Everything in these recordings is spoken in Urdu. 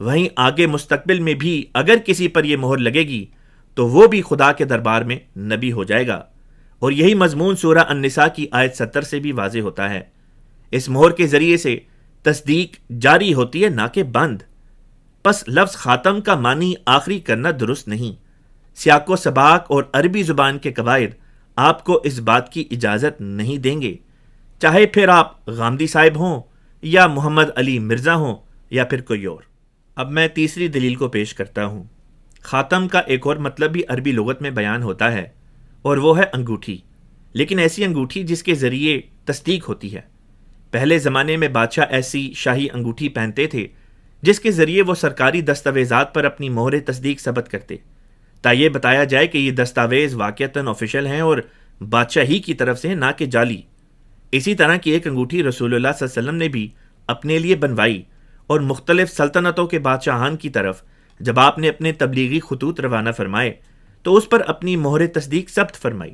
وہیں آگے مستقبل میں بھی اگر کسی پر یہ مہر لگے گی تو وہ بھی خدا کے دربار میں نبی ہو جائے گا، اور یہی مضمون سورہ النساء کی آیت 70 سے بھی واضح ہوتا ہے۔ اس مہر کے ذریعے سے تصدیق جاری ہوتی ہے نہ کہ بند۔ پس لفظ خاتم کا معنی آخری کرنا درست نہیں۔ سیاق و سباق اور عربی زبان کے قواعد آپ کو اس بات کی اجازت نہیں دیں گے، چاہے پھر آپ غامدی صاحب ہوں یا محمد علی مرزا ہوں یا پھر کوئی اور۔ اب میں تیسری دلیل کو پیش کرتا ہوں۔ خاتم کا ایک اور مطلب بھی عربی لغت میں بیان ہوتا ہے، اور وہ ہے انگوٹھی، لیکن ایسی انگوٹھی جس کے ذریعے تصدیق ہوتی ہے۔ پہلے زمانے میں بادشاہ ایسی شاہی انگوٹھی پہنتے تھے جس کے ذریعے وہ سرکاری دستاویزات پر اپنی مہر تصدیق ثبت کرتے، تا یہ بتایا جائے کہ یہ دستاویز واقعتاً آفیشل ہیں اور بادشاہ ہی کی طرف سے، نہ کہ جعلی۔ اسی طرح کی ایک انگوٹھی رسول اللہ صلی اللہ علیہ وسلم نے بھی اپنے لیے بنوائی، اور مختلف سلطنتوں کے بادشاہان کی طرف جب آپ نے اپنے تبلیغی خطوط روانہ فرمائے تو اس پر اپنی مہر تصدیق ثبت فرمائی۔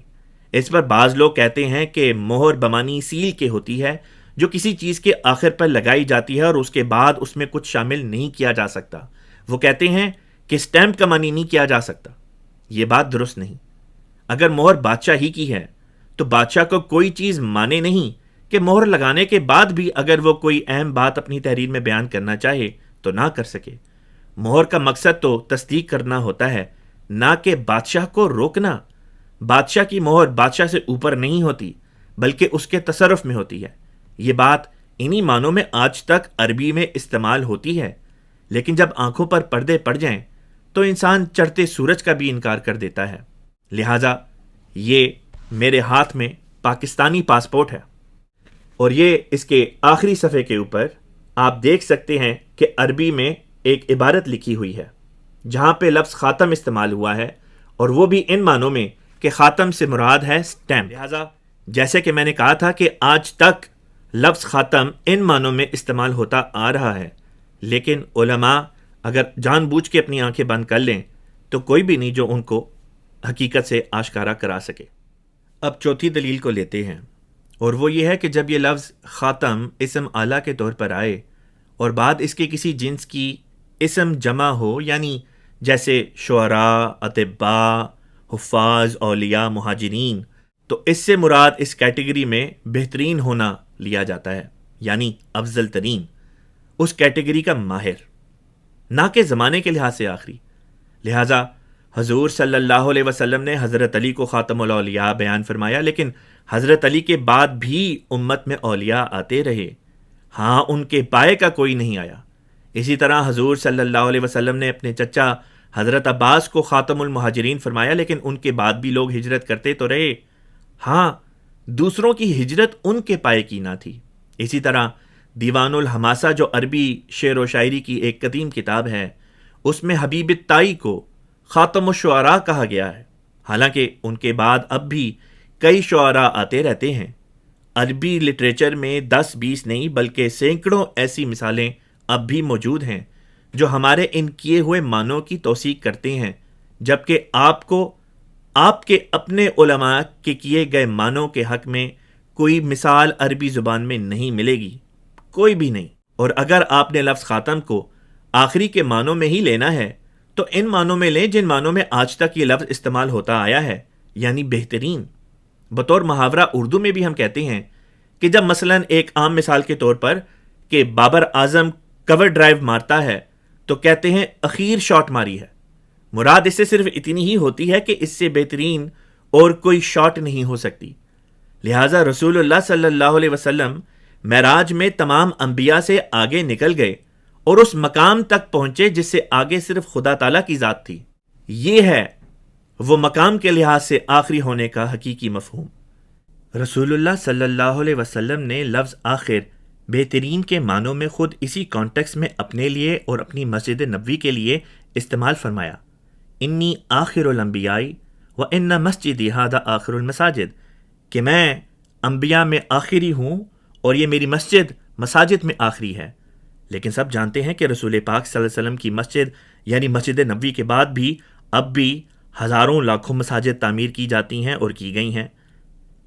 اس پر بعض لوگ کہتے ہیں کہ مہر بمانی سیل کے ہوتی ہے، جو کسی چیز کے آخر پر لگائی جاتی ہے اور اس کے بعد اس میں کچھ شامل نہیں کیا جا سکتا۔ وہ کہتے ہیں کہ سٹیمپ کا معنی نہیں کیا جا سکتا۔ یہ بات درست نہیں۔ اگر مہر بادشاہ ہی کی ہے تو بادشاہ کو کوئی چیز مانے نہیں کہ مہر لگانے کے بعد بھی اگر وہ کوئی اہم بات اپنی تحریر میں بیان کرنا چاہے تو نہ کر سکے۔ مہر کا مقصد تو تصدیق کرنا ہوتا ہے، نہ کہ بادشاہ کو روکنا۔ بادشاہ کی مہر بادشاہ سے اوپر نہیں ہوتی بلکہ اس کے تصرف میں ہوتی ہے۔ یہ بات انہی معنوں میں آج تک عربی میں استعمال ہوتی ہے، لیکن جب آنکھوں پر پردے پڑ جائیں تو انسان چڑھتے سورج کا بھی انکار کر دیتا ہے۔ لہٰذا یہ میرے ہاتھ میں پاکستانی پاسپورٹ ہے، اور یہ اس کے آخری صفحے کے اوپر آپ دیکھ سکتے ہیں کہ عربی میں ایک عبارت لکھی ہوئی ہے جہاں پہ لفظ خاتم استعمال ہوا ہے، اور وہ بھی ان معنوں میں کہ خاتم سے مراد ہے سٹیمپ۔ لہٰذا جیسے کہ میں نے کہا تھا کہ آج تک لفظ خاتم ان معنوں میں استعمال ہوتا آ رہا ہے، لیکن علماء اگر جان بوجھ کے اپنی آنکھیں بند کر لیں تو کوئی بھی نہیں جو ان کو حقیقت سے آشکارا کرا سکے۔ اب چوتھی دلیل کو لیتے ہیں، اور وہ یہ ہے کہ جب یہ لفظ خاتم اسم اعلیٰ کے طور پر آئے اور بعد اس کے کسی جنس کی اسم جمع ہو، یعنی جیسے شعراء، اطباء، حفاظ، اولیاء، مہاجرین، تو اس سے مراد اس کیٹیگری میں بہترین ہونا لیا جاتا ہے، یعنی افضل ترین، اس کیٹیگری کا ماہر، نہ کہ زمانے کے لحاظ سے آخری۔ لہٰذا حضور صلی اللہ علیہ وسلم نے حضرت علی کو خاتم الاولیاء بیان فرمایا، لیکن حضرت علی کے بعد بھی امت میں اولیاء آتے رہے، ہاں ان کے پائے کا کوئی نہیں آیا۔ اسی طرح حضور صلی اللہ علیہ وسلم نے اپنے چچا حضرت عباس کو خاتم المہاجرین فرمایا، لیکن ان کے بعد بھی لوگ ہجرت کرتے تو رہے، ہاں دوسروں کی ہجرت ان کے پائے کی نہ تھی۔ اسی طرح دیوان الحماسہ جو عربی شعر و شاعری کی ایک قدیم کتاب ہے، اس میں حبیب الطائی کو خاتم الشعراء کہا گیا ہے، حالانکہ ان کے بعد اب بھی کئی شعراء آتے رہتے ہیں۔ عربی لٹریچر میں 10-20 نہیں بلکہ سینکڑوں ایسی مثالیں اب بھی موجود ہیں جو ہمارے ان کیے ہوئے معنوں کی توثیق کرتے ہیں، جبکہ آپ کو آپ کے اپنے علماء کے کیے گئے معنوں کے حق میں کوئی مثال عربی زبان میں نہیں ملے گی، کوئی بھی نہیں۔ اور اگر آپ نے لفظ خاتم کو آخری کے معنوں میں ہی لینا ہے تو ان معنوں میں لیں جن معنوں میں آج تک یہ لفظ استعمال ہوتا آیا ہے، یعنی بہترین۔ بطور محاورہ اردو میں بھی ہم کہتے ہیں کہ جب مثلا ایک عام مثال کے طور پر کہ بابر اعظم کور ڈرائیو مارتا ہے تو کہتے ہیں اخیر شاٹ ماری ہے، مراد اس سے صرف اتنی ہی ہوتی ہے کہ اس سے بہترین اور کوئی شاٹ نہیں ہو سکتی۔ لہٰذا رسول اللہ صلی اللہ علیہ وسلم معراج میں تمام انبیاء سے آگے نکل گئے اور اس مقام تک پہنچے جس سے آگے صرف خدا تعالیٰ کی ذات تھی۔ یہ ہے وہ مقام کے لحاظ سے آخری ہونے کا حقیقی مفہوم۔ رسول اللہ صلی اللہ علیہ وسلم نے لفظ آخر بہترین کے معنوں میں خود اسی کانٹیکس میں اپنے لیے اور اپنی مسجد نبوی کے لیے استعمال فرمایا، انی آخر الانبیاء و ان مسجدی ھذا آخر المساجد، کہ میں انبیاء میں آخری ہوں اور یہ میری مسجد مساجد میں آخری ہے۔ لیکن سب جانتے ہیں کہ رسول پاک صلی اللہ علیہ وسلم کی مسجد یعنی مسجد نبوی کے بعد بھی اب بھی ہزاروں لاکھوں مساجد تعمیر کی جاتی ہیں اور کی گئی ہیں۔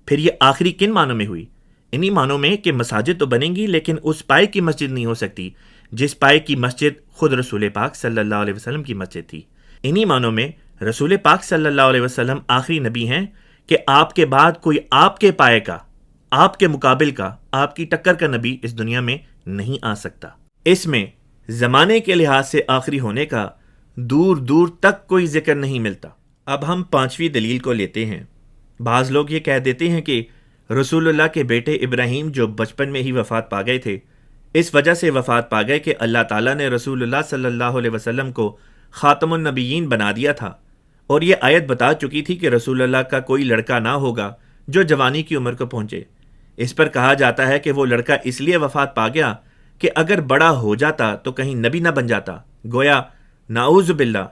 پھر یہ آخری کن معنوں میں ہوئی؟ انہی معنوں میں کہ مساجد تو بنیں گی لیکن اس پائے کی مسجد نہیں ہو سکتی جس پائے کی مسجد خود رسول پاک صلی اللہ علیہ وسلم کی مسجد تھی۔ انہی معنوں میں رسول پاک صلی اللہ علیہ وسلم آخری نبی ہیں کہ آپ کے بعد کوئی آپ کے پائے کا، آپ کے مقابل کا، آپ کی ٹکر کا نبی اس دنیا میں نہیں آ سکتا۔ اس میں زمانے کے لحاظ سے آخری ہونے کا دور دور تک کوئی ذکر نہیں ملتا۔ اب ہم پانچویں دلیل کو لیتے ہیں۔ بعض لوگ یہ کہہ دیتے ہیں کہ رسول اللہ کے بیٹے ابراہیم جو بچپن میں ہی وفات پا گئے تھے، اس وجہ سے وفات پا گئے کہ اللہ تعالیٰ نے رسول اللہ صلی اللہ علیہ وسلم کو خاتم النبیین بنا دیا تھا، اور یہ آیت بتا چکی تھی کہ رسول اللہ کا کوئی لڑکا نہ ہوگا جو جوانی کی عمر کو پہنچے۔ اس پر کہا جاتا ہے کہ وہ لڑکا اس لیے وفات پا گیا کہ اگر بڑا ہو جاتا تو کہیں نبی نہ بن جاتا۔ گویا نعوذ باللہ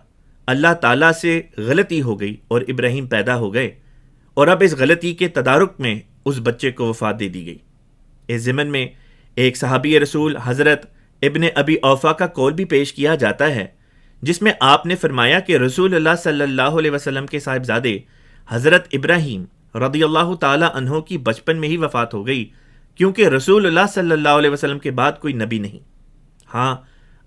اللہ تعالیٰ سے غلطی ہو گئی اور ابراہیم پیدا ہو گئے، اور اب اس غلطی کے تدارک میں اس بچے کو وفات دے دی گئی۔ اس ضمن میں ایک صحابی رسول حضرت ابن ابی اوفا کا قول بھی پیش کیا جاتا ہے، جس میں آپ نے فرمایا کہ رسول اللہ صلی اللہ علیہ وسلم کے صاحبزادے حضرت ابراہیم رضی اللہ تعالی عنہ کی بچپن میں ہی وفات ہو گئی، کیونکہ رسول اللہ صلی اللہ علیہ وسلم کے بعد کوئی نبی نہیں۔ ہاں،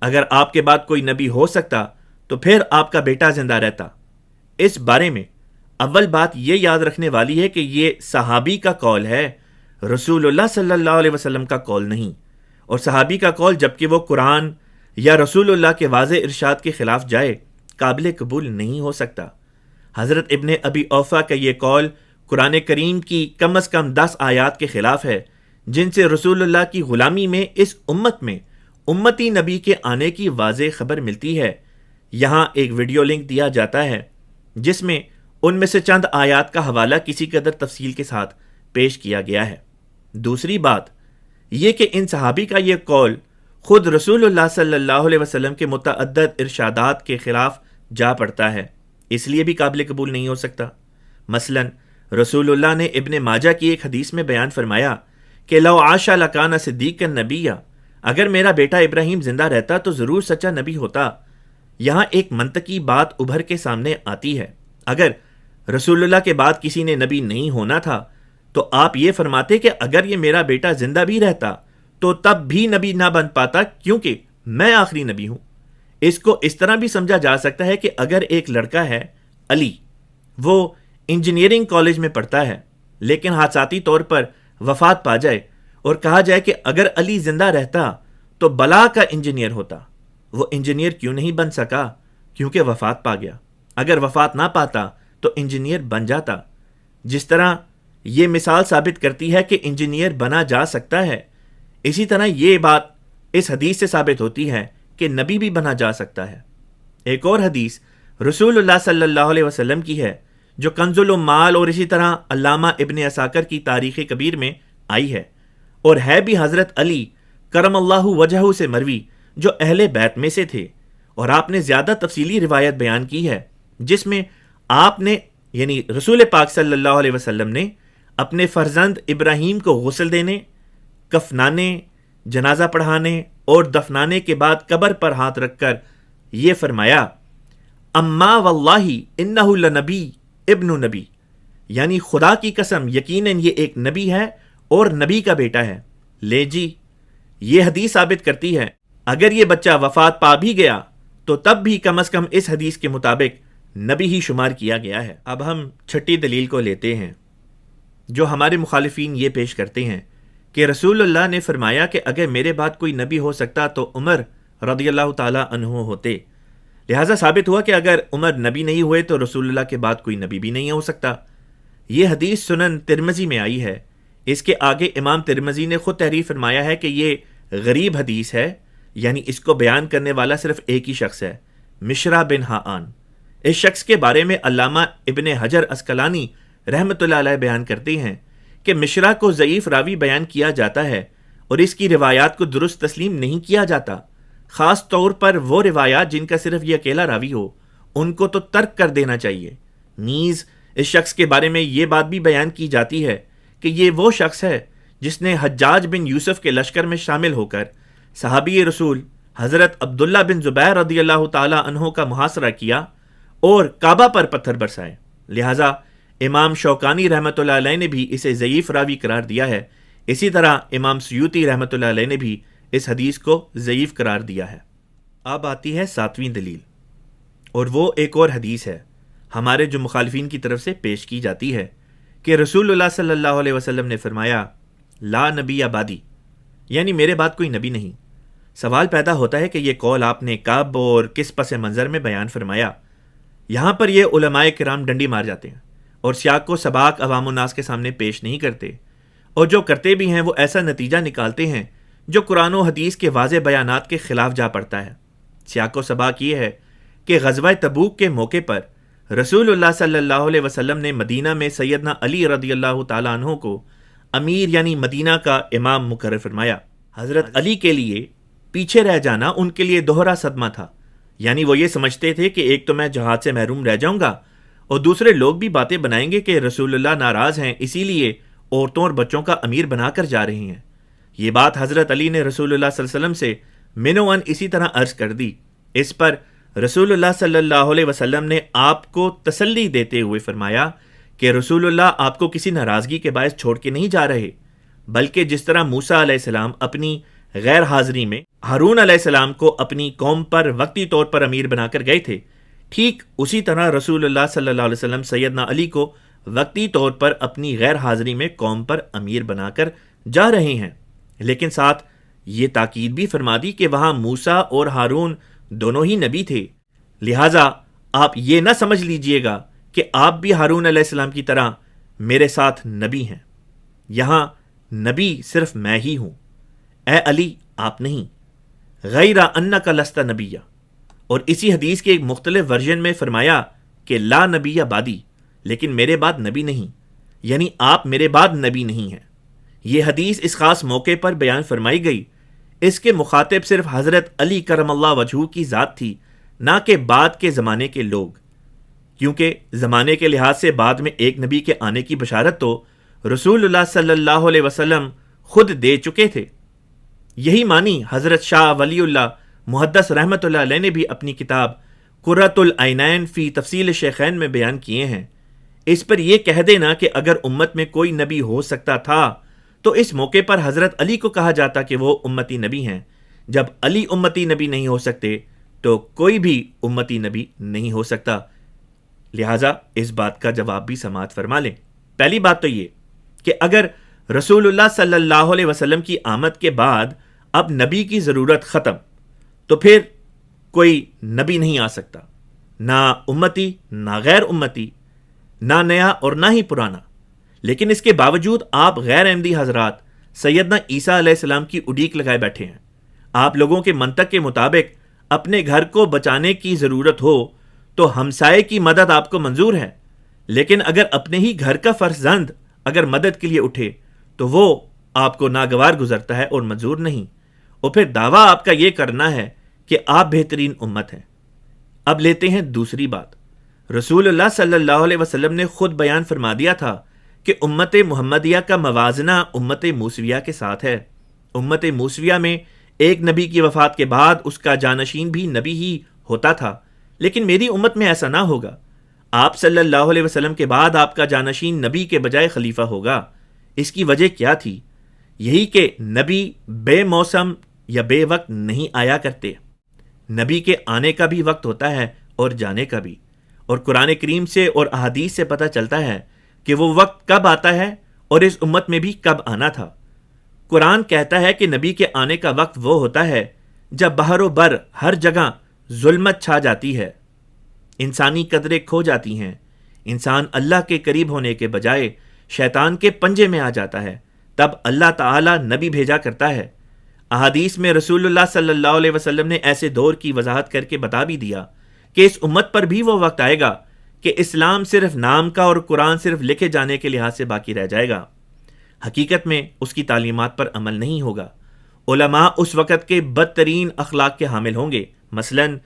اگر آپ کے بعد کوئی نبی ہو سکتا تو پھر آپ کا بیٹا زندہ رہتا۔ اس بارے میں اول بات یہ یاد رکھنے والی ہے کہ یہ صحابی کا قول ہے، رسول اللہ صلی اللہ علیہ وسلم کا قول نہیں، اور صحابی کا قول جبکہ وہ قرآن یا رسول اللہ کے واضح ارشاد کے خلاف جائے قابل قبول نہیں ہو سکتا۔ حضرت ابن ابی اوفا کا یہ قول قرآن کریم کی کم از کم 10 آیات کے خلاف ہے، جن سے رسول اللہ کی غلامی میں اس امت میں امتی نبی کے آنے کی واضح خبر ملتی ہے۔ یہاں ایک ویڈیو لنک دیا جاتا ہے جس میں ان میں سے چند آیات کا حوالہ کسی قدر تفصیل کے ساتھ پیش کیا گیا ہے۔ دوسری بات یہ کہ ان صحابی کا یہ قول خود رسول اللہ صلی اللہ علیہ وسلم کے متعدد ارشادات کے خلاف جا پڑتا ہے، اس لیے بھی قابل قبول نہیں ہو سکتا۔ مثلا رسول اللہ نے ابن ماجہ کی ایک حدیث میں بیان فرمایا کہ لو عاش لکان صدیقا نبیا، اگر میرا بیٹا ابراہیم زندہ رہتا تو ضرور سچا نبی ہوتا۔ یہاں ایک منطقی بات ابھر کے سامنے آتی ہے، اگر رسول اللہ کے بعد کسی نے نبی نہیں ہونا تھا تو آپ یہ فرماتے کہ اگر یہ میرا بیٹا زندہ بھی رہتا تو تب بھی نبی نہ بن پاتا کیونکہ میں آخری نبی ہوں۔ اس کو اس طرح بھی سمجھا جا سکتا ہے کہ اگر ایک لڑکا ہے علی، وہ انجینئرنگ کالج میں پڑھتا ہے لیکن حادثاتی طور پر وفات پا جائے، اور کہا جائے کہ اگر علی زندہ رہتا تو بلا کا انجینئر ہوتا۔ وہ انجینئر کیوں نہیں بن سکا؟ کیونکہ وفات پا گیا۔ اگر وفات نہ پاتا تو انجینئر بن جاتا۔ جس طرح یہ مثال ثابت کرتی ہے کہ انجینئر بنا جا سکتا ہے، اسی طرح یہ بات اس حدیث سے ثابت ہوتی ہے کہ نبی بھی بنا جا سکتا ہے۔ ایک اور حدیث رسول اللہ صلی اللہ علیہ وسلم کی ہے جو کنز العمال اور اسی طرح علامہ ابن عساکر کی تاریخ کبیر میں آئی ہے، اور ہے بھی حضرت علی کرم اللہ وجہہ سے مروی جو اہل بیت میں سے تھے، اور آپ نے زیادہ تفصیلی روایت بیان کی ہے جس میں آپ نے یعنی رسول پاک صلی اللہ علیہ وسلم نے اپنے فرزند ابراہیم کو غسل دینے، کفنانے، جنازہ پڑھانے اور دفنانے کے بعد قبر پر ہاتھ رکھ کر یہ فرمایا، اما واللہ انہ لنبی ابن نبی، یعنی خدا کی قسم یقیناً یہ ایک نبی ہے اور نبی کا بیٹا ہے۔ لے جی، یہ حدیث ثابت کرتی ہے اگر یہ بچہ وفات پا بھی گیا تو تب بھی کم از کم اس حدیث کے مطابق نبی ہی شمار کیا گیا ہے۔ اب ہم چھٹی دلیل کو لیتے ہیں جو ہمارے مخالفین یہ پیش کرتے ہیں کہ رسول اللہ نے فرمایا کہ اگر میرے بعد کوئی نبی ہو سکتا تو عمر رضی اللہ تعالی عنہ ہوتے، لہٰذا ثابت ہوا کہ اگر عمر نبی نہیں ہوئے تو رسول اللہ کے بعد کوئی نبی بھی نہیں ہو سکتا۔ یہ حدیث سنن ترمذی میں آئی ہے۔ اس کے آگے امام ترمذی نے خود تحریر فرمایا ہے کہ یہ غریب حدیث ہے، یعنی اس کو بیان کرنے والا صرف ایک ہی شخص ہے، مشرا بن حان۔ اس شخص کے بارے میں علامہ ابن حجر اسقلانی رحمۃ اللہ علیہ بیان کرتے ہیں کہ مشرا کو ضعیف راوی بیان کیا جاتا ہے اور اس کی روایات کو درست تسلیم نہیں کیا جاتا، خاص طور پر وہ روایات جن کا صرف یہ اکیلا راوی ہو، ان کو تو ترک کر دینا چاہیے۔ نیز اس شخص کے بارے میں یہ بات بھی بیان کی جاتی ہے کہ یہ وہ شخص ہے جس نے حجاج بن یوسف کے لشکر میں شامل ہو کر صحابی رسول حضرت عبداللہ بن زبیر رضی اللہ تعالی عنہ کا محاصرہ کیا اور کعبہ پر پتھر برسائے۔ لہٰذا امام شوکانی رحمۃ اللہ علیہ نے بھی اسے ضعیف راوی قرار دیا ہے۔ اسی طرح امام سیوطی رحمۃ اللہ علیہ نے بھی اس حدیث کو ضعیف قرار دیا ہے۔ اب آتی ہے 7ویں دلیل، اور وہ ایک اور حدیث ہے ہمارے جو مخالفین کی طرف سے پیش کی جاتی ہے کہ رسول اللہ صلی اللہ علیہ وسلم نے فرمایا لا نبی بعدی، یعنی میرے بعد کوئی نبی نہیں۔ سوال پیدا ہوتا ہے کہ یہ قول آپ نے کب اور کس پس منظر میں بیان فرمایا؟ یہاں پر یہ علماء کرام ڈنڈی مار جاتے ہیں اور سیاق و سباق عوام الناس کے سامنے پیش نہیں کرتے، اور جو کرتے بھی ہیں وہ ایسا نتیجہ نکالتے ہیں جو قرآن و حدیث کے واضح بیانات کے خلاف جا پڑتا ہے۔ سیاق و سباق یہ ہے کہ غزوہ تبوک کے موقع پر رسول اللہ صلی اللہ علیہ وسلم نے مدینہ میں سیدنا علی رضی اللہ تعالیٰ عنہ کو امیر یعنی مدینہ کا امام مقرر فرمایا۔ حضرت علی کے لیے پیچھے رہ جانا ان کے لیے دوہرا صدمہ تھا، یعنی وہ یہ سمجھتے تھے کہ ایک تو میں جہاد سے محروم رہ جاؤں گا اور دوسرے لوگ بھی باتیں بنائیں گے کہ رسول اللہ ناراض ہیں، اسی لیے عورتوں اور بچوں کا امیر بنا کر جا رہے ہیں۔ یہ بات حضرت علی نے رسول اللہ صلی اللہ علیہ وسلم سے منوان اسی طرح عرض کر دی۔ اس پر رسول اللہ صلی اللہ علیہ وسلم نے آپ کو تسلی دیتے ہوئے فرمایا کہ رسول اللہ آپ کو کسی ناراضگی کے باعث چھوڑ کے نہیں جا رہے، بلکہ جس طرح موسیٰ علیہ السلام اپنی غیر حاضری میں ہارون علیہ السلام کو اپنی قوم پر وقتی طور پر امیر بنا کر گئے تھے، ٹھیک اسی طرح رسول اللہ صلی اللہ علیہ وسلم سیدنا علی کو وقتی طور پر اپنی غیر حاضری میں قوم پر امیر بنا کر جا رہے ہیں، لیکن ساتھ یہ تاکید بھی فرما دی کہ وہاں موسیٰ اور ہارون دونوں ہی نبی تھے، لہٰذا آپ یہ نہ سمجھ لیجئے گا کہ آپ بھی ہارون علیہ السلام کی طرح میرے ساتھ نبی ہیں، یہاں نبی صرف میں ہی ہوں، اے علی آپ نہیں، غیر انک لست نبیہ۔ اور اسی حدیث کے ایک مختلف ورژن میں فرمایا کہ لا نبی بعدی، لیکن میرے بعد نبی نہیں، یعنی آپ میرے بعد نبی نہیں ہیں۔ یہ حدیث اس خاص موقع پر بیان فرمائی گئی، اس کے مخاطب صرف حضرت علی کرم اللہ وجہہ کی ذات تھی، نہ کہ بعد کے زمانے کے لوگ، کیونکہ زمانے کے لحاظ سے بعد میں ایک نبی کے آنے کی بشارت تو رسول اللہ صلی اللہ علیہ وسلم خود دے چکے تھے۔ یہی معنی حضرت شاہ ولی اللہ محدث رحمۃ اللہ علیہ نے بھی اپنی کتاب قرۃ العینین فی تفصیل شیخین میں بیان کیے ہیں۔ اس پر یہ کہہ دینا کہ اگر امت میں کوئی نبی ہو سکتا تھا تو اس موقع پر حضرت علی کو کہا جاتا کہ وہ امتی نبی ہیں، جب علی امتی نبی نہیں ہو سکتے تو کوئی بھی امتی نبی نہیں ہو سکتا۔ لہٰذا اس بات کا جواب بھی سماعت فرما لیں۔ پہلی بات تو یہ کہ اگر رسول اللہ صلی اللہ علیہ وسلم کی آمد کے بعد اب نبی کی ضرورت ختم، تو پھر کوئی نبی نہیں آ سکتا، نہ امتی نہ غیر امتی، نہ نیا اور نہ ہی پرانا۔ لیکن اس کے باوجود آپ غیر احمدی حضرات سیدنا عیسیٰ علیہ السلام کی اڈیک لگائے بیٹھے ہیں۔ آپ لوگوں کے منطق کے مطابق اپنے گھر کو بچانے کی ضرورت ہو تو ہمسائے کی مدد آپ کو منظور ہے، لیکن اگر اپنے ہی گھر کا فرزند اگر مدد کے لیے اٹھے تو وہ آپ کو ناگوار گزرتا ہے اور منظور نہیں، اور پھر دعویٰ آپ کا یہ کرنا ہے کہ آپ بہترین امت ہیں۔ اب لیتے ہیں دوسری بات۔ رسول اللہ صلی اللہ علیہ وسلم نے خود بیان فرما دیا تھا کہ امت محمدیہ کا موازنہ امت موسویہ کے ساتھ ہے۔ امت موسویہ میں ایک نبی کی وفات کے بعد اس کا جانشین بھی نبی ہی ہوتا تھا، لیکن میری امت میں ایسا نہ ہوگا۔ آپ صلی اللہ علیہ وسلم کے بعد آپ کا جانشین نبی کے بجائے خلیفہ ہوگا۔ اس کی وجہ کیا تھی؟ یہی کہ نبی بے موسم یا بے وقت نہیں آیا کرتے۔ نبی کے آنے کا بھی وقت ہوتا ہے اور جانے کا بھی، اور قرآن کریم سے اور احادیث سے پتہ چلتا ہے کہ وہ وقت کب آتا ہے اور اس امت میں بھی کب آنا تھا۔ قرآن کہتا ہے کہ نبی کے آنے کا وقت وہ ہوتا ہے جب بحر و بر ہر جگہ ظلمت چھا جاتی ہے، انسانی قدریں کھو جاتی ہیں، انسان اللہ کے قریب ہونے کے بجائے شیطان کے پنجے میں آ جاتا ہے، تب اللہ تعالیٰ نبی بھیجا کرتا ہے۔ احادیث میں رسول اللہ صلی اللہ علیہ وسلم نے ایسے دور کی وضاحت کر کے بتا بھی دیا کہ اس امت پر بھی وہ وقت آئے گا کہ اسلام صرف نام کا اور قرآن صرف لکھے جانے کے لحاظ سے باقی رہ جائے گا، حقیقت میں اس کی تعلیمات پر عمل نہیں ہوگا۔ علماء اس وقت کے بدترین اخلاق کے حامل ہوں گے، مثلاً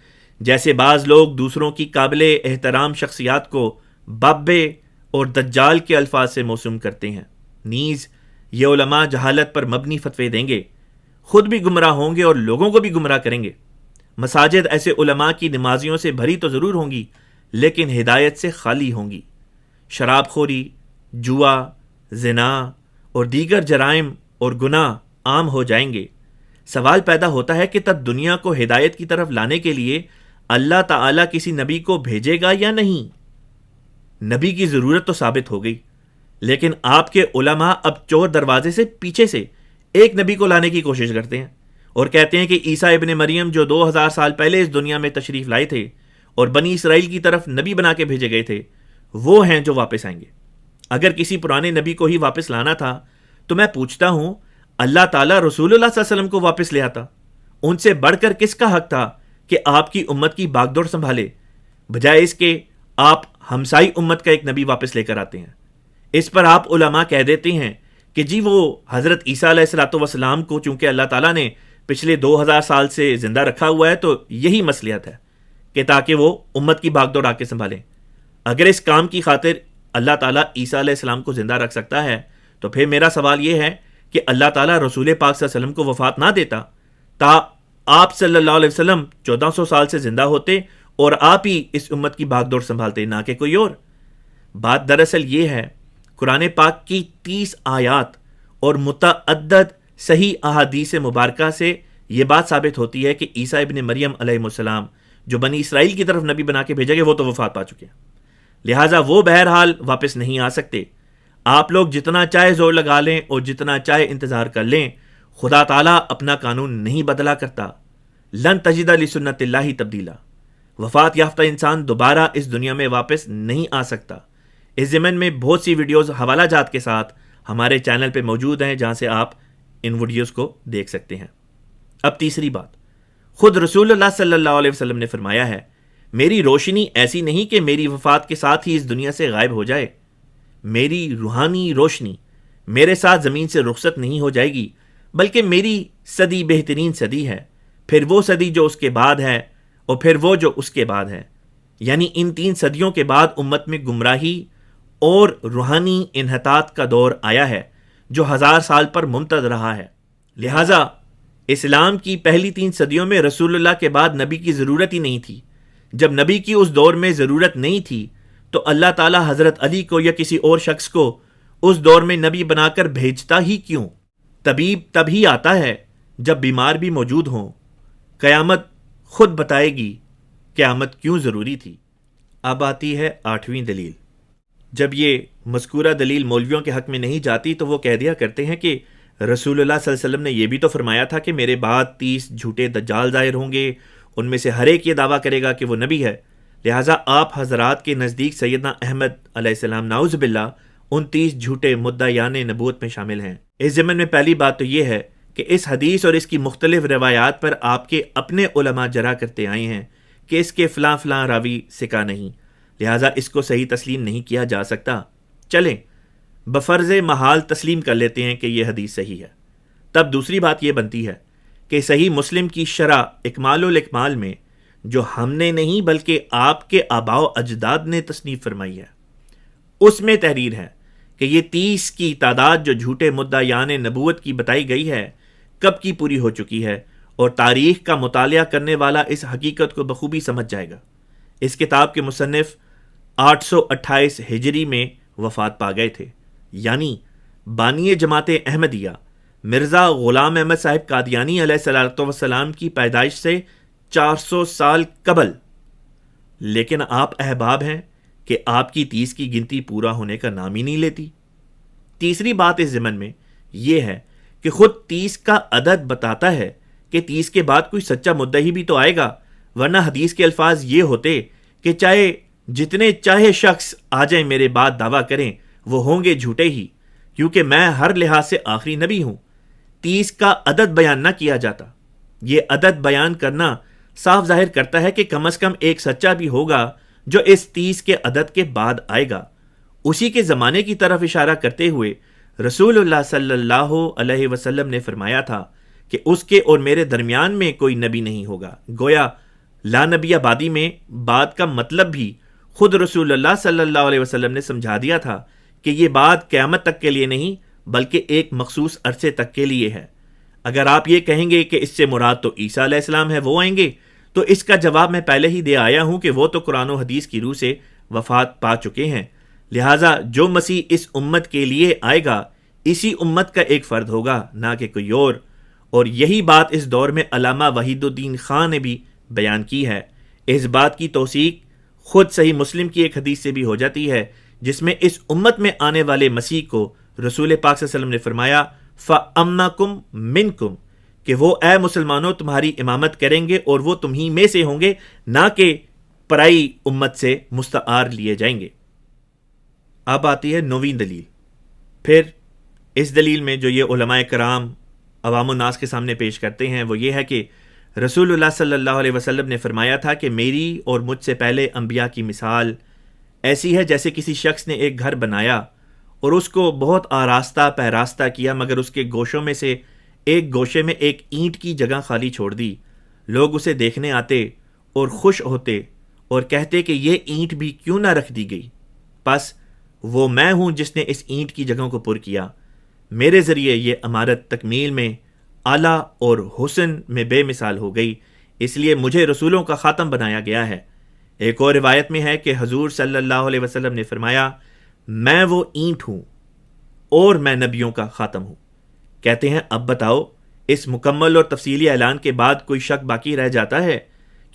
جیسے بعض لوگ دوسروں کی قابل احترام شخصیات کو بابے اور دجال کے الفاظ سے موسوم کرتے ہیں۔ نیز یہ علماء جہالت پر مبنی فتوے دیں گے، خود بھی گمراہ ہوں گے اور لوگوں کو بھی گمراہ کریں گے۔ مساجد ایسے علماء کی نمازیوں سے بھری تو ضرور ہوں گی، لیکن ہدایت سے خالی ہوں گی۔ شراب خوری، جوا، زنا اور دیگر جرائم اور گناہ عام ہو جائیں گے۔ سوال پیدا ہوتا ہے کہ تب دنیا کو ہدایت کی طرف لانے کے لیے اللہ تعالیٰ کسی نبی کو بھیجے گا یا نہیں؟ نبی کی ضرورت تو ثابت ہو گئی، لیکن آپ کے علماء اب چور دروازے سے پیچھے سے ایک نبی کو لانے کی کوشش کرتے ہیں اور کہتے ہیں کہ عیسیٰ ابن مریم جو 2000 سال پہلے اس دنیا میں تشریف لائے تھے اور بنی اسرائیل کی طرف نبی بنا کے بھیجے گئے تھے، وہ ہیں جو واپس آئیں گے۔ اگر کسی پرانے نبی کو ہی واپس لانا تھا تو میں پوچھتا ہوں اللہ تعالیٰ رسول اللہ صلی اللہ علیہ وسلم کو واپس لے آتا۔ ان سے بڑھ کر کس کا حق تھا کہ آپ کی امت کی باغ دوڑ سنبھالے، بجائے اس کے آپ ہمسائی امت کا ایک نبی واپس لے کر آتے ہیں۔ اس پر آپ علماء کہہ دیتے ہیں کہ جی وہ حضرت عیسیٰ علیہ السلام کو چونکہ اللہ تعالیٰ نے پچھلے 2000 سال سے زندہ رکھا ہوا ہے تو یہی مصلحت ہے کہ تاکہ وہ امت کی باغ دوڑ آ کے سنبھالیں۔ اگر اس کام کی خاطر اللہ تعالیٰ عیسیٰ علیہ السلام کو زندہ رکھ سکتا ہے تو پھر میرا سوال یہ ہے کہ اللہ تعالیٰ رسول پاک صلی اللہ علیہ وسلم کو وفات نہ دیتا تا آپ صلی اللہ علیہ وسلم 1400 سال سے زندہ ہوتے اور آپ ہی اس امت کی بھاگ دوڑ سنبھالتے، نہ کہ کوئی اور۔ بات دراصل یہ ہے، قرآن پاک کی 30 آیات اور متعدد صحیح احادیث مبارکہ سے یہ بات ثابت ہوتی ہے کہ عیسیٰ ابن مریم علیہ السلام جو بنی اسرائیل کی طرف نبی بنا کے بھیجے گئے وہ تو وفات پا چکے ہیں، لہٰذا وہ بہرحال واپس نہیں آ سکتے۔ آپ لوگ جتنا چاہے زور لگا لیں اور جتنا چاہے انتظار کر لیں، خدا تعالیٰ اپنا قانون نہیں بدلا کرتا۔ لن تجد لسنت اللہ تبدیلا، وفات یافتہ انسان دوبارہ اس دنیا میں واپس نہیں آ سکتا۔ اس ضمن میں بہت سی ویڈیوز حوالہ جات کے ساتھ ہمارے چینل پہ موجود ہیں جہاں سے آپ ان ویڈیوز کو دیکھ سکتے ہیں۔ اب تیسری بات، خود رسول اللہ صلی اللہ علیہ وسلم نے فرمایا ہے میری روشنی ایسی نہیں کہ میری وفات کے ساتھ ہی اس دنیا سے غائب ہو جائے، میری روحانی روشنی میرے ساتھ زمین سے رخصت نہیں ہو جائے گی، بلکہ میری صدی بہترین صدی ہے، پھر وہ صدی جو اس کے بعد ہے اور پھر وہ جو اس کے بعد ہے، یعنی ان 3 صدیوں کے بعد امت میں گمراہی اور روحانی انحطاط کا دور آیا ہے جو 1000 سال پر ممتد رہا ہے۔ لہٰذا اسلام کی پہلی 3 صدیوں میں رسول اللہ کے بعد نبی کی ضرورت ہی نہیں تھی۔ جب نبی کی اس دور میں ضرورت نہیں تھی تو اللہ تعالیٰ حضرت علی کو یا کسی اور شخص کو اس دور میں نبی بنا کر بھیجتا ہی کیوں؟ طبیب تبھی آتا ہے جب بیمار بھی موجود ہوں۔ قیامت خود بتائے گی قیامت کیوں ضروری تھی۔ اب آتی ہے 8ویں دلیل۔ جب یہ مذکورہ دلیل مولویوں کے حق میں نہیں جاتی تو وہ کہہ دیا کرتے ہیں کہ رسول اللہ صلی اللہ علیہ وسلم نے یہ بھی تو فرمایا تھا کہ میرے بعد 30 جھوٹے دجال ظاہر ہوں گے، ان میں سے ہر ایک یہ دعویٰ کرے گا کہ وہ نبی ہے، لہٰذا آپ حضرات کے نزدیک سیدنا احمد علیہ السلام نعوذ باللہ ان 30 جھوٹے مدعیان نبوت میں شامل ہیں۔ اس ضمن میں پہلی بات تو یہ ہے کہ اس حدیث اور اس کی مختلف روایات پر آپ کے اپنے علماء جرح کرتے آئے ہیں کہ اس کے فلاں فلاں راوی ثقہ نہیں، لہٰذا اس کو صحیح تسلیم نہیں کیا جا سکتا۔ چلیں بفرض محال تسلیم کر لیتے ہیں کہ یہ حدیث صحیح ہے۔ تب دوسری بات یہ بنتی ہے کہ صحیح مسلم کی شرح اکمال الاکمال میں جو ہم نے نہیں بلکہ آپ کے آباء و اجداد نے تصنیف فرمائی ہے، اس میں تحریر ہے کہ یہ 30 کی تعداد جو جھوٹے مدعیان نبوت کی بتائی گئی ہے کب کی پوری ہو چکی ہے، اور تاریخ کا مطالعہ کرنے والا اس حقیقت کو بخوبی سمجھ جائے گا۔ اس کتاب کے مصنف 828 ہجری میں وفات پا گئے تھے، یعنی بانی جماعت احمدیہ مرزا غلام احمد صاحب قادیانی علیہ الصلوۃ والسلام کی پیدائش سے 400 سال قبل۔ لیکن آپ احباب ہیں کہ آپ کی 30 کی گنتی پورا ہونے کا نام ہی نہیں لیتی۔ تیسری بات اس ضمن میں یہ ہے کہ خود 30 کا عدد بتاتا ہے کہ 30 کے بعد کوئی سچا مدعی بھی تو آئے گا، ورنہ حدیث کے الفاظ یہ ہوتے کہ چاہے جتنے چاہے شخص آ جائیں میرے بعد دعویٰ کریں وہ ہوں گے جھوٹے ہی، کیونکہ میں ہر لحاظ سے آخری نبی ہوں۔ 30 کا عدد بیان نہ کیا جاتا۔ یہ عدد بیان کرنا صاف ظاہر کرتا ہے کہ کم از کم ایک سچا بھی ہوگا جو اس 30 کے عدد کے بعد آئے گا۔ اسی کے زمانے کی طرف اشارہ کرتے ہوئے رسول اللہ صلی اللہ علیہ وسلم نے فرمایا تھا کہ اس کے اور میرے درمیان میں کوئی نبی نہیں ہوگا۔ گویا لا نبی آبادی میں بات کا مطلب بھی خود رسول اللہ صلی اللہ علیہ وسلم نے سمجھا دیا تھا کہ یہ بات قیامت تک کے لیے نہیں بلکہ ایک مخصوص عرصے تک کے لیے ہے۔ اگر آپ یہ کہیں گے کہ اس سے مراد تو عیسیٰ علیہ السلام ہے وہ آئیں گے، تو اس کا جواب میں پہلے ہی دے آیا ہوں کہ وہ تو قرآن و حدیث کی روح سے وفات پا چکے ہیں، لہٰذا جو مسیح اس امت کے لیے آئے گا اسی امت کا ایک فرد ہوگا، نہ کہ کوئی اور اور یہی بات اس دور میں علامہ وحید الدین خان نے بھی بیان کی ہے۔ اس بات کی توثیق خود صحیح مسلم کی ایک حدیث سے بھی ہو جاتی ہے، جس میں اس امت میں آنے والے مسیح کو رسول پاک صلی اللہ علیہ وسلم نے فرمایا فَأَمَّكُمْ مِنْكُمْ، کہ وہ اے مسلمانوں تمہاری امامت کریں گے اور وہ تمہی میں سے ہوں گے، نہ کہ پرائی امت سے مستعار لیے جائیں گے۔ اب آتی ہے 9ویں دلیل۔ پھر اس دلیل میں جو یہ علماء کرام عوام الناس کے سامنے پیش کرتے ہیں وہ یہ ہے کہ رسول اللہ صلی اللہ علیہ وسلم نے فرمایا تھا کہ میری اور مجھ سے پہلے انبیاء کی مثال ایسی ہے جیسے کسی شخص نے ایک گھر بنایا اور اس کو بہت آراستہ پہراستہ کیا، مگر اس کے گوشوں میں سے ایک گوشے میں ایک اینٹ کی جگہ خالی چھوڑ دی۔ لوگ اسے دیکھنے آتے اور خوش ہوتے اور کہتے کہ یہ اینٹ بھی کیوں نہ رکھ دی گئی، پس وہ میں ہوں جس نے اس اینٹ کی جگہوں کو پر کیا۔ میرے ذریعے یہ عمارت تکمیل میں اعلیٰ اور حسن میں بے مثال ہو گئی، اس لیے مجھے رسولوں کا خاتم بنایا گیا ہے۔ ایک اور روایت میں ہے کہ حضور صلی اللہ علیہ وسلم نے فرمایا میں وہ اینٹ ہوں اور میں نبیوں کا خاتم ہوں۔ کہتے ہیں اب بتاؤ اس مکمل اور تفصیلی اعلان کے بعد کوئی شک باقی رہ جاتا ہے؟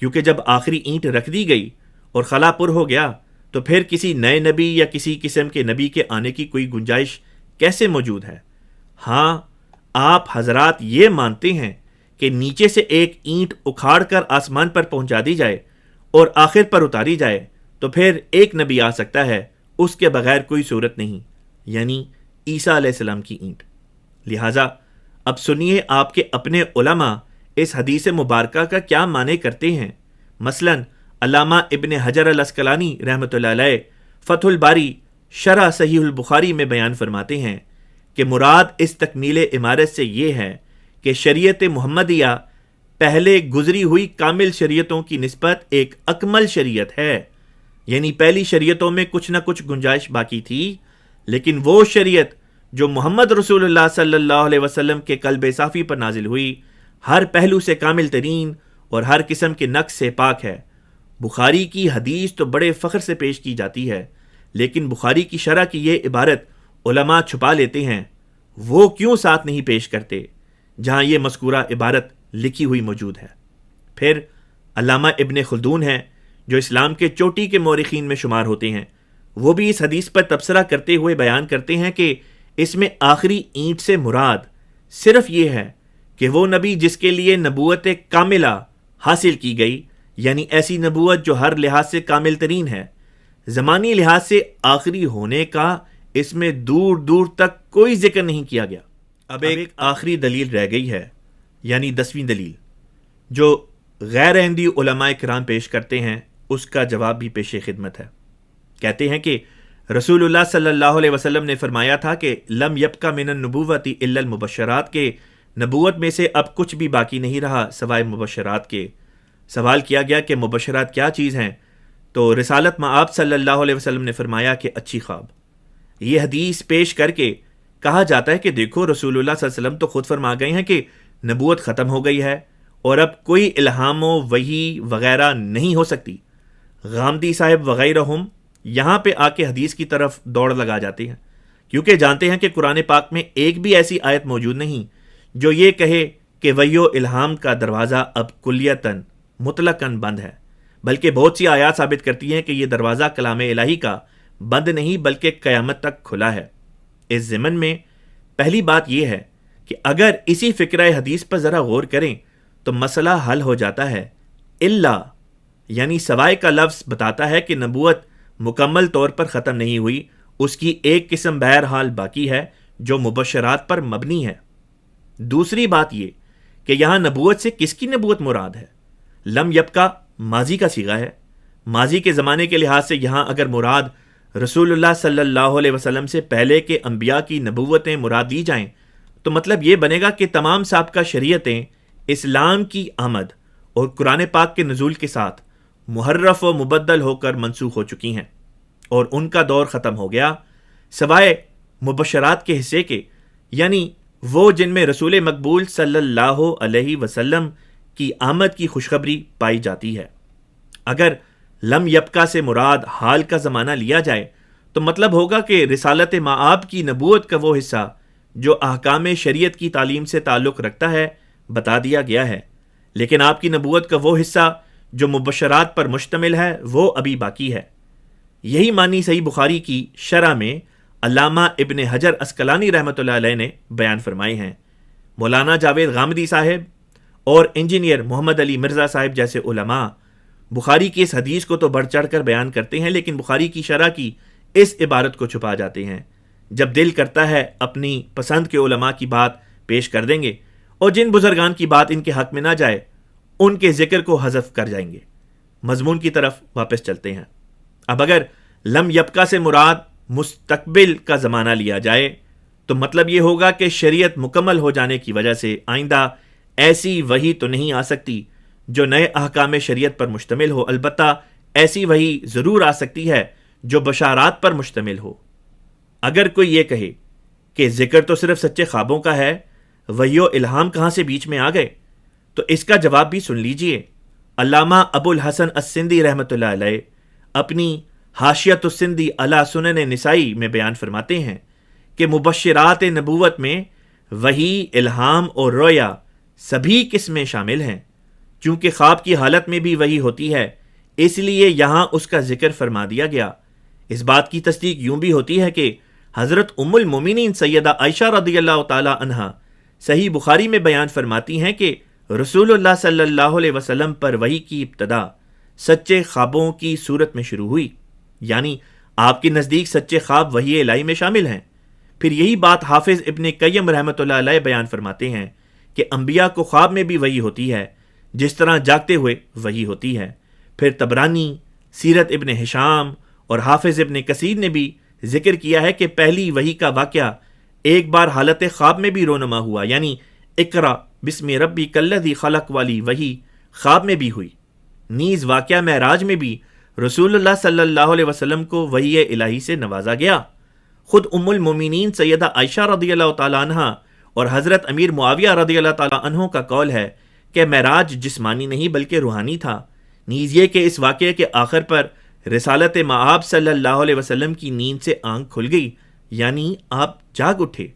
کیونکہ جب آخری اینٹ رکھ دی گئی اور خلا پر ہو گیا تو پھر کسی نئے نبی یا کسی قسم کے نبی کے آنے کی کوئی گنجائش کیسے موجود ہے؟ ہاں آپ حضرات یہ مانتے ہیں کہ نیچے سے ایک اینٹ اکھاڑ کر آسمان پر پہنچا دی جائے اور آخر پر اتاری جائے تو پھر ایک نبی آ سکتا ہے، اس کے بغیر کوئی صورت نہیں، یعنی عیسیٰ علیہ السلام کی اینٹ۔ لہٰذا اب سنیے آپ کے اپنے علماء اس حدیث مبارکہ کا کیا معنی کرتے ہیں۔ مثلاً علامہ ابن حجر العسقلانی رحمۃ اللہ علیہ فتح الباری شرح صحیح البخاری میں بیان فرماتے ہیں کہ مراد اس تکمیل عمارت سے یہ ہے کہ شریعت محمدیہ پہلے گزری ہوئی کامل شریعتوں کی نسبت ایک اکمل شریعت ہے، یعنی پہلی شریعتوں میں کچھ نہ کچھ گنجائش باقی تھی، لیکن وہ شریعت جو محمد رسول اللہ صلی اللہ علیہ وسلم کے قلب صافی پر نازل ہوئی ہر پہلو سے کامل ترین اور ہر قسم کے نقص سے پاک ہے۔ بخاری کی حدیث تو بڑے فخر سے پیش کی جاتی ہے، لیکن بخاری کی شرح کی یہ عبارت علماء چھپا لیتے ہیں، وہ کیوں ساتھ نہیں پیش کرتے جہاں یہ مذکورہ عبارت لکھی ہوئی موجود ہے؟ پھر علامہ ابن خلدون ہیں جو اسلام کے چوٹی کے مورخین میں شمار ہوتے ہیں، وہ بھی اس حدیث پر تبصرہ کرتے ہوئے بیان کرتے ہیں کہ اس میں آخری اینٹ سے مراد صرف یہ ہے کہ وہ نبی جس کے لیے نبوت کاملہ حاصل کی گئی، یعنی ایسی نبوت جو ہر لحاظ سے کامل ترین ہے، زمانی لحاظ سے آخری ہونے کا اس میں دور دور تک کوئی ذکر نہیں کیا گیا۔ اب ایک آخری دلیل رہ گئی ہے، یعنی 10ویں دلیل، جو غیر احمدی علماء کرام پیش کرتے ہیں، اس کا جواب بھی پیش خدمت ہے۔ کہتے ہیں کہ رسول اللہ صلی اللہ علیہ وسلم نے فرمایا تھا کہ لم یبقى من النبوۃ الا المبشرات، کے نبوت میں سے اب کچھ بھی باقی نہیں رہا سوائے مبشرات کے۔ سوال کیا گیا کہ مبشرات کیا چیز ہیں؟ تو رسالت مآب صلی اللہ علیہ وسلم نے فرمایا کہ اچھی خواب۔ یہ حدیث پیش کر کے کہا جاتا ہے کہ دیکھو رسول اللہ صلی اللہ علیہ وسلم تو خود فرما گئے ہیں کہ نبوت ختم ہو گئی ہے اور اب کوئی الہام و وحی وغیرہ نہیں ہو سکتی۔ غامدی صاحب وغیرہ ہم یہاں پہ آ کے حدیث کی طرف دوڑ لگا جاتے ہیں، کیونکہ جانتے ہیں کہ قرآن پاک میں ایک بھی ایسی آیت موجود نہیں جو یہ کہے کہ وحی و الہام کا دروازہ اب کلیتاً مطلقاً بند ہے، بلکہ بہت سی آیات ثابت کرتی ہیں کہ یہ دروازہ کلام الہی کا بند نہیں بلکہ قیامت تک کھلا ہے۔ اس ضمن میں پہلی بات یہ ہے کہ اگر اسی فقرہ حدیث پر ذرا غور کریں تو مسئلہ حل ہو جاتا ہے۔ الا یعنی سوائے کا لفظ بتاتا ہے کہ نبوت مکمل طور پر ختم نہیں ہوئی، اس کی ایک قسم بہرحال باقی ہے جو مبشرات پر مبنی ہے۔ دوسری بات یہ کہ یہاں نبوت سے کس کی نبوت مراد ہے؟ لم یبقى ماضی کا صیغہ ہے، ماضی کے زمانے کے لحاظ سے یہاں اگر مراد رسول اللہ صلی اللہ علیہ وسلم سے پہلے کے انبیاء کی نبوتیں مراد لی جائیں تو مطلب یہ بنے گا کہ تمام سابقہ شریعتیں اسلام کی آمد اور قرآن پاک کے نزول کے ساتھ محرف و مبدل ہو کر منسوخ ہو چکی ہیں اور ان کا دور ختم ہو گیا، سوائے مبشرات کے حصے کے، یعنی وہ جن میں رسول مقبول صلی اللہ علیہ وسلم کی آمد کی خوشخبری پائی جاتی ہے۔ اگر لم یبقى سے مراد حال کا زمانہ لیا جائے تو مطلب ہوگا کہ رسالت مآب کی نبوت کا وہ حصہ جو احکام شریعت کی تعلیم سے تعلق رکھتا ہے بتا دیا گیا ہے، لیکن آپ کی نبوت کا وہ حصہ جو مبشرات پر مشتمل ہے وہ ابھی باقی ہے۔ یہی معنی صحیح بخاری کی شرح میں علامہ ابن حجر عسقلانی رحمۃ اللہ علیہ نے بیان فرمائے ہیں۔ مولانا جاوید غامدی صاحب اور انجینئر محمد علی مرزا صاحب جیسے علماء بخاری کی اس حدیث کو تو بڑھ چڑھ کر بیان کرتے ہیں، لیکن بخاری کی شرح کی اس عبارت کو چھپا جاتے ہیں۔ جب دل کرتا ہے اپنی پسند کے علماء کی بات پیش کر دیں گے، اور جن بزرگان کی بات ان کے حق میں نہ جائے ان کے ذکر کو حذف کر جائیں گے۔ مضمون کی طرف واپس چلتے ہیں۔ اب اگر لم یبقا سے مراد مستقبل کا زمانہ لیا جائے تو مطلب یہ ہوگا کہ شریعت مکمل ہو جانے کی وجہ سے آئندہ ایسی وحی تو نہیں آ سکتی جو نئے احکام شریعت پر مشتمل ہو، البتہ ایسی وحی ضرور آ سکتی ہے جو بشارات پر مشتمل ہو۔ اگر کوئی یہ کہے کہ ذکر تو صرف سچے خوابوں کا ہے، وحی و الہام کہاں سے بیچ میں آ گئے، تو اس کا جواب بھی سن لیجئے۔ علامہ ابو الحسن السندی رحمۃ اللہ علیہ اپنی حاشیۃ السندی علی سنن نسائی میں بیان فرماتے ہیں کہ مبشرات نبوت میں وحی، الہام اور رؤیا سبھی قسمیں شامل ہیں۔ چونکہ خواب کی حالت میں بھی وحی ہوتی ہے، اس لیے یہاں اس کا ذکر فرما دیا گیا۔ اس بات کی تصدیق یوں بھی ہوتی ہے کہ حضرت ام المومنین سیدہ عائشہ رضی اللہ تعالی عنہا صحیح بخاری میں بیان فرماتی ہیں کہ رسول اللہ صلی اللہ علیہ وسلم پر وحی کی ابتدا سچے خوابوں کی صورت میں شروع ہوئی، یعنی آپ کے نزدیک سچے خواب وحی الہی میں شامل ہیں۔ پھر یہی بات حافظ ابن قیم رحمۃ اللہ علیہ بیان فرماتے ہیں کہ انبیاء کو خواب میں بھی وحی ہوتی ہے جس طرح جاگتے ہوئے وحی ہوتی ہے۔ پھر طبرانی، سیرت ابن ہشام اور حافظ ابن کثیر نے بھی ذکر کیا ہے کہ پہلی وحی کا واقعہ ایک بار حالت خواب میں بھی رونما ہوا، یعنی اقرا بسم ربک الذی خلق والی وحی خواب میں بھی ہوئی۔ نیز واقعہ معراج میں بھی رسول اللہ صلی اللہ علیہ وسلم کو وحی الہی سے نوازا گیا۔ خود ام المومنین سیدہ عائشہ رضی اللہ تعالی عنہ اور حضرت امیر معاویہ رضی اللہ تعالی عنہ کا قول ہے کہ معراج جسمانی نہیں بلکہ روحانی تھا۔ نیز یہ کہ اس واقعے کے آخر پر رسالت مآب صلی اللہ علیہ وسلم کی نیند سے آنکھ کھل گئی، یعنی آپ جاگ اٹھے۔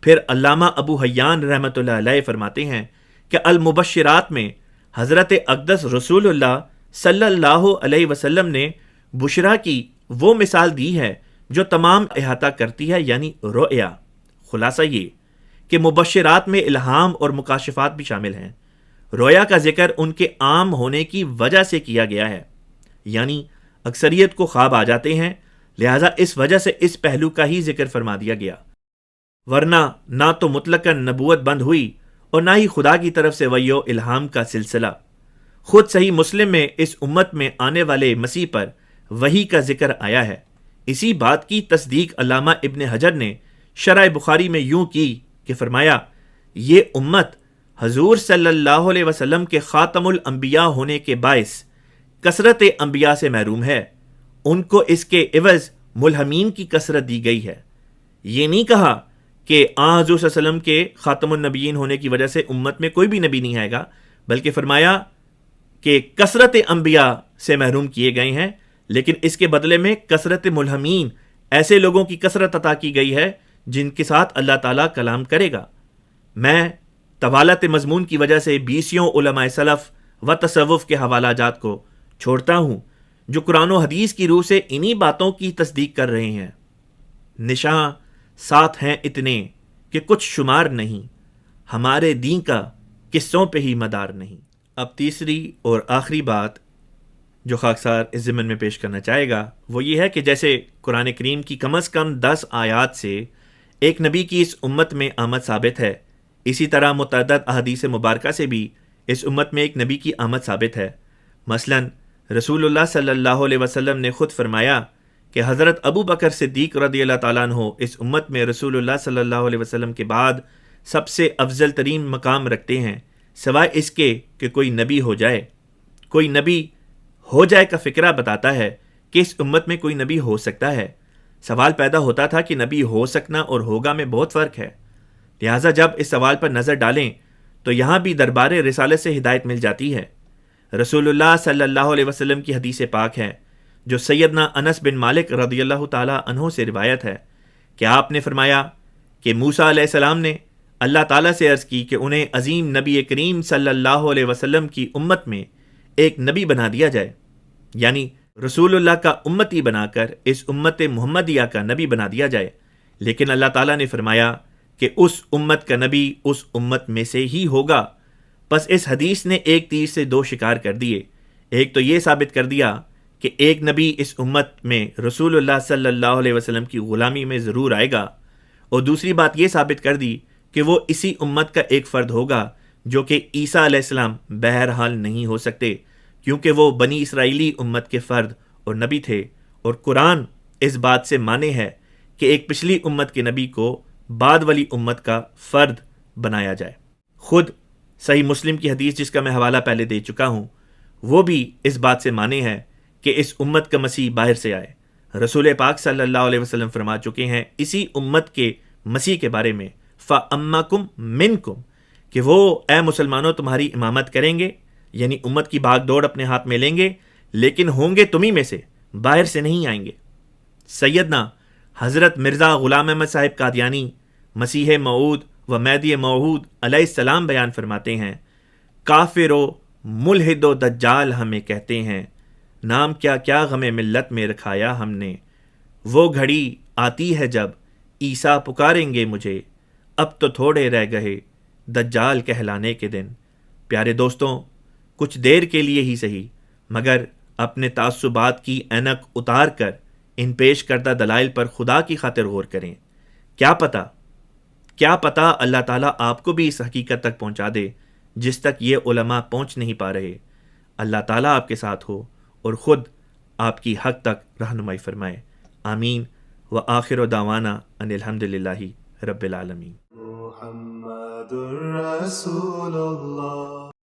پھر علامہ ابو حیان رحمۃ اللہ علیہ فرماتے ہیں کہ المبشرات میں حضرت اقدس رسول اللہ صلی اللہ علیہ وسلم نے بشرا کی وہ مثال دی ہے جو تمام احاطہ کرتی ہے، یعنی رؤیا۔ خلاصہ یہ کہ مبشرات میں الہام اور مکاشفات بھی شامل ہیں۔ رؤیا کا ذکر ان کے عام ہونے کی وجہ سے کیا گیا ہے، یعنی اکثریت کو خواب آ جاتے ہیں، لہٰذا اس وجہ سے اس پہلو کا ہی ذکر فرما دیا گیا، ورنہ نہ تو مطلقاً نبوت بند ہوئی اور نہ ہی خدا کی طرف سے وحی و الہام کا سلسلہ۔ خود صحیح مسلم میں اس امت میں آنے والے مسیح پر وحی کا ذکر آیا ہے۔ اسی بات کی تصدیق علامہ ابن حجر نے شرح بخاری میں یوں کی کہ فرمایا، یہ امت حضور صلی اللہ علیہ وسلم کے خاتم الانبیاء ہونے کے باعث کثرت انبیاء سے محروم ہے، ان کو اس کے عوض ملہمین کی کثرت دی گئی ہے۔ یہ نہیں کہا کہ حضور صلی اللہ علیہ وسلم کے خاتم النبیین ہونے کی وجہ سے امت میں کوئی بھی نبی نہیں آئے گا، بلکہ فرمایا کہ کثرت انبیاء سے محروم کیے گئے ہیں، لیکن اس کے بدلے میں کثرت ملہمین، ایسے لوگوں کی کثرت عطا کی گئی ہے جن کے ساتھ اللہ تعالیٰ کلام کرے گا۔ میں طوالت مضمون کی وجہ سے 20 علماء سلف و تصوف کے حوالہ جات کو چھوڑتا ہوں جو قرآن و حدیث کی روح سے انہی باتوں کی تصدیق کر رہے ہیں۔ نشاں ساتھ ہیں اتنے کہ کچھ شمار نہیں، ہمارے دین کا قصوں پہ ہی مدار نہیں۔ اب تیسری اور آخری بات جو خاکسار اس ضمن میں پیش کرنا چاہے گا وہ یہ ہے کہ جیسے قرآن کریم کی کم از کم 10 آیات سے ایک نبی کی اس امت میں آمد ثابت ہے، اسی طرح متعدد احادیث مبارکہ سے بھی اس امت میں ایک نبی کی آمد ثابت ہے۔ مثلا رسول اللہ صلی اللہ علیہ وسلم نے خود فرمایا کہ حضرت ابو بکر صدیق رضی اللہ تعالیٰ عنہ اس امت میں رسول اللہ صلی اللہ علیہ وسلم کے بعد سب سے افضل ترین مقام رکھتے ہیں، سوائے اس کے کہ کوئی نبی ہو جائے۔ کوئی نبی ہو جائے کا فکرہ بتاتا ہے کہ اس امت میں کوئی نبی ہو سکتا ہے۔ سوال پیدا ہوتا تھا کہ نبی ہو سکنا اور ہوگا میں بہت فرق ہے، لہٰذا جب اس سوال پر نظر ڈالیں تو یہاں بھی دربار رسالت سے ہدایت مل جاتی ہے۔ رسول اللہ صلی اللہ علیہ وسلم کی حدیث پاک ہے جو سیدنا انس بن مالک رضی اللہ تعالی عنہ سے روایت ہے کہ آپ نے فرمایا کہ موسیٰ علیہ السلام نے اللہ تعالیٰ سے عرض کی کہ انہیں عظیم نبی کریم صلی اللہ علیہ وسلم کی امت میں ایک نبی بنا دیا جائے، یعنی رسول اللہ کا امتی بنا کر اس امت محمدیہ کا نبی بنا دیا جائے۔ لیکن اللہ تعالیٰ نے فرمایا کہ اس امت کا نبی اس امت میں سے ہی ہوگا۔ پس اس حدیث نے ایک تیر سے دو شکار کر دیے۔ ایک تو یہ ثابت کر دیا کہ ایک نبی اس امت میں رسول اللہ صلی اللہ علیہ وسلم کی غلامی میں ضرور آئے گا، اور دوسری بات یہ ثابت کر دی کہ وہ اسی امت کا ایک فرد ہوگا جو کہ عیسیٰ علیہ السلام بہرحال نہیں ہو سکتے، کیونکہ وہ بنی اسرائیلی امت کے فرد اور نبی تھے، اور قرآن اس بات سے مانے ہے کہ ایک پچھلی امت کے نبی کو بعد والی امت کا فرد بنایا جائے۔ خود صحیح مسلم کی حدیث جس کا میں حوالہ پہلے دے چکا ہوں، وہ بھی اس بات سے مانے ہے کہ اس امت کا مسیح باہر سے آئے۔ رسول پاک صلی اللہ علیہ وسلم فرما چکے ہیں اسی امت کے مسیح کے بارے میں، فَأَمَّكُمْ مِنْكُمْ، کہ وہ اے مسلمانوں تمہاری امامت کریں گے، یعنی امت کی بھاگ دوڑ اپنے ہاتھ میں لیں گے، لیکن ہوں گے تمہیں میں سے، باہر سے نہیں آئیں گے۔ سیدنا حضرت مرزا غلام احمد صاحب قادیانی مسیح موعود و مہدی موعود علیہ السلام بیان فرماتے ہیں، کافر و ملحد و دجال ہمیں کہتے ہیں، نام کیا کیا غم ملت میں رکھایا ہم نے، وہ گھڑی آتی ہے جب عیسیٰ پکاریں گے مجھے، اب تو تھوڑے رہ گئے دجال کہلانے کے دن۔ پیارے دوستوں، کچھ دیر کے لیے ہی صحیح، مگر اپنے تعصبات کی اینک اتار کر ان پیش کردہ دلائل پر خدا کی خاطر غور کریں۔ کیا پتہ اللہ تعالیٰ آپ کو بھی اس حقیقت تک پہنچا دے جس تک یہ علماء پہنچ نہیں پا رہے۔ اللہ تعالیٰ آپ کے ساتھ ہو اور خود آپ کی حق تک رہنمائی فرمائے۔ آمین وآخر دعوانا ان الحمدللہ رب العالمین۔ محمد رسول اللہ۔